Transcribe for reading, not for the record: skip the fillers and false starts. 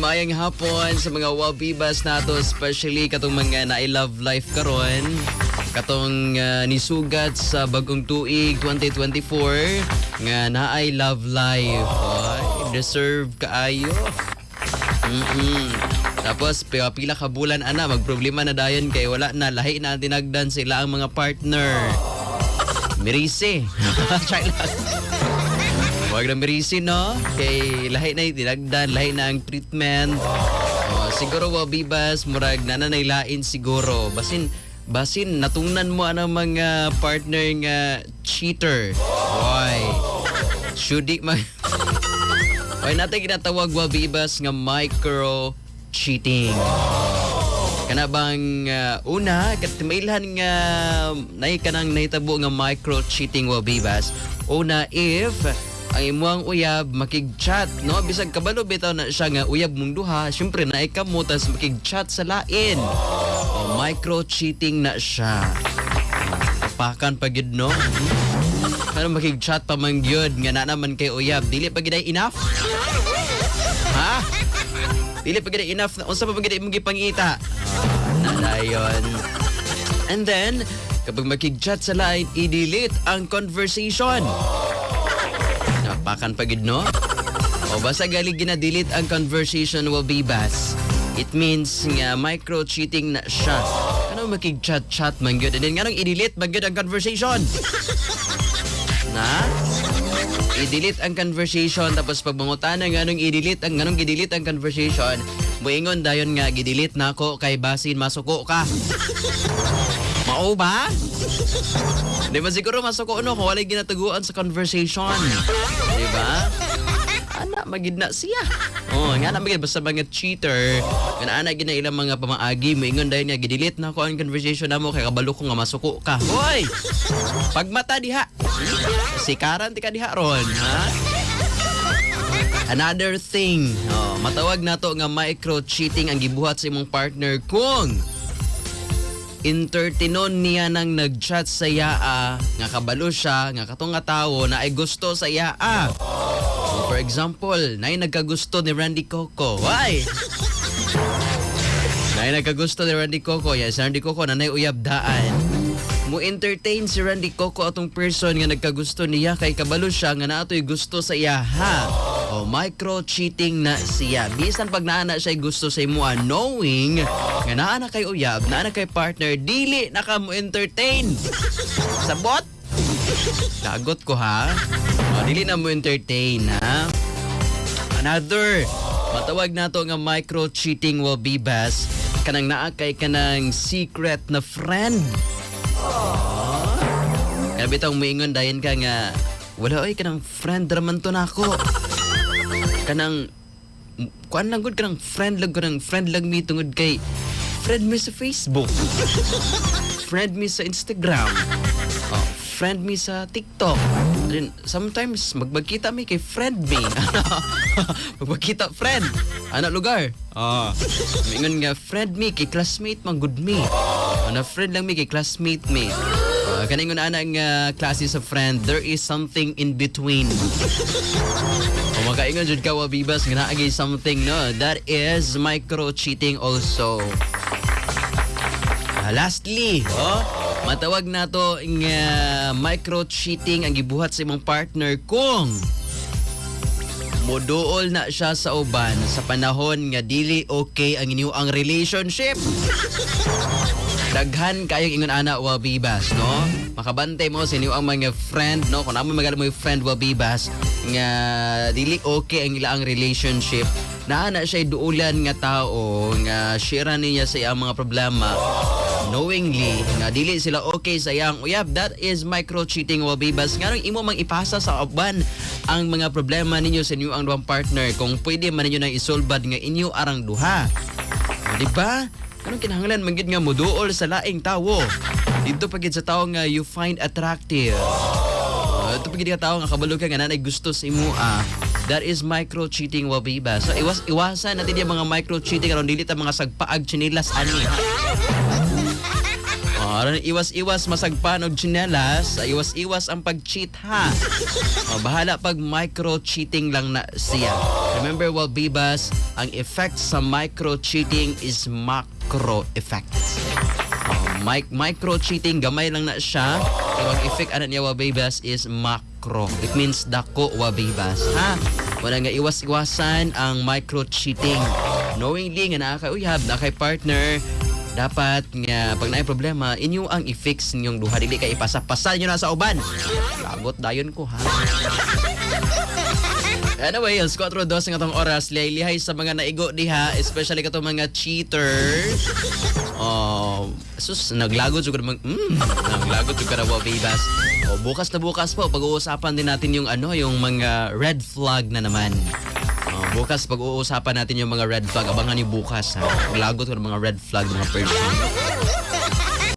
Mayang hapon sa mga wabibas nato, especially katong mga na I love life karon, katong nisugat sa bagong tuig 2024 nga na I love life. Ay, deserve kaayo. Tapos pila ka bulan ana magproblema na dayon kay wala na lahi na tinagdan sila ang mga partner. Mirisi. Huwag na mirisi, no? Kay lahi na itinagdan, lahi na ang treatment. Siguro wabibas, murag nananaylain siguro. Basin natungnan mo ang mga partner nga cheater. Oy. Shudi mag... Oy, natin ginatawag wabibas nga micro cheating. Kana bang una, katimailhan nga nay kanang nahitabo nga micro cheating wabibas. Una, if ang imuang uyab makig-chat, no? Bisag kabalo bitaw na siya nga uyab mong duha, syempre na ikamo tas makig-chat sa lain. Micro-cheating na siya. Tapakan pa gid, no? Ano makig-chat pa man gyud nga na naman kay uyab, dili pa gid enough? Ha? Dili pa gid enough? Unsa pa gid imong gipangita? Nadayon. And then, kapag makig-chat sa lain, i-delete ang conversation. Napakan pagid, no? O basta galing gina-delete ang conversation will be bas. It means nga micro-cheating na siya. Ano makig-chat-chat man yun? And then nga nang i-delete man yun ang conversation. Na? I-delete ang conversation tapos pag mangutana nga nung i-delete ang conversation, muingon dayon nga gi-delete na ako kay basin masuko ka. Mao ba? Di ba siguro masuko no kung walay ginataguan sa conversation. Di ba? Ana magid na siya. Nga na magid basta mga cheater. Nga ana gid na ilang mga pamaagi moingon dayon nga gi-delete na ako ang conversation namo kay kabalo ko nga masuko ka. Hoy! Pagmata diha. Sikaran ti ka diha ron, ha? Another thing, matawag nato nga micro-cheating ang gibuhat sa imong partner kung entertainon niya nang nag-chat sa yaa nga kabalo siya nga katong nga tawo na ay gusto sa yaa. For example, nay nagkagusto ni Randy Coco. Why? Nay nagkagusto ni Randy Coco. Yes, Randy Coco na nay uyab daan. Mo entertain si Randy Coco atong person nga nagkagusto niya kay kabalo siya nga naatoy gusto sa iya ha. Micro-cheating na siya. Bisan pag naana siya gusto sa imo knowing nga naana kay uyab, naana kay partner, dili na ka mo entertain. Sabot? Dagot ko ha. Dili na mo entertain ha. Another, matawag nato nga micro-cheating will be best kanang naa kay kanang secret na friend. Kaya bitang moingon dayon ka nga wala oy kanang friend raman to nako. Kanang kuan lang gud kanang friend lang mi tungod kay friend mi sa Facebook. Friend mi sa Instagram. Friend mi sa TikTok. Then sometimes magbagkita mi kay friend mi. Magbagkita friend. Ana lugar. Mingon nga friend mi kay classmate man good mi. Ana friend lang mi kay classmate mi. Kaningon ana nga klase sa friend, there is something in between. Makaingon jud ka wabibas nga naagay something, no? That is micro-cheating also. Lastly, matawag nato nga micro-cheating ang gibuhat sa imong partner kung moduol na siya sa uban sa panahon nga dili okay ang inyong relationship. Daghan kayong ingon ana wabibas, no? Makabantay mo sa inyo ang mga friend, no? Kung naman magaling mo yung friend wabibas nga dili okay ang ilang relationship, naana siya duulan nga tao nga share niya sa iyang mga problema knowingly nga dili sila okay sa iyang uyab. That is micro-cheating wabibas. Nga nung imo mang ipasa sa uban ang mga problema ninyo sa inyo ang duhang partner kung pwede man ninyo nang isolbad nga inyo arang duha. Di ba? Anong kinahanglan manggid nga moduol sa laing tawo? Dito pagid sa tawo nga you find attractive. Ito pagid nga tawo nga kabalo ka nga nanay gusto sa imo That is micro-cheating wabiba. So iwasan natin yung mga micro-cheating aron dili ta mga sagpaag chinilas ani. Aron iwas-iwas masagpan og tsinelas, iwas-iwas ang pag-cheat ha. Bahala pag micro-cheating lang na siya. Remember, Walbibas, ang effect sa micro-cheating is macro effects. Micro-cheating, gamay lang na siya. Pero ang effect anak niya, Walbibas, is macro. It means dako, Walbibas. Ha? Wala nga iwas-iwasan ang micro-cheating. Knowingly nga nakakayab, nakay partner, dapat nga pag naay problema, inyo ang i-fix ninyong duha. Dili kay ipasa-pasa nyo na sa uban. Lagot dayon ko ha. Anyway, alas 4:02 ng atong oras, lihay sa mga naigo diha, especially katong mga cheaters. Naglagod jud naglagod jud kada Walbibas. Bukas na bukas po pag-uusapan din natin yung yung mga red flag na naman. Bukas pag-uusapan natin yung mga red flag. Abangan niyo bukas ha. Lagot ko ng mga red flag ng mga person.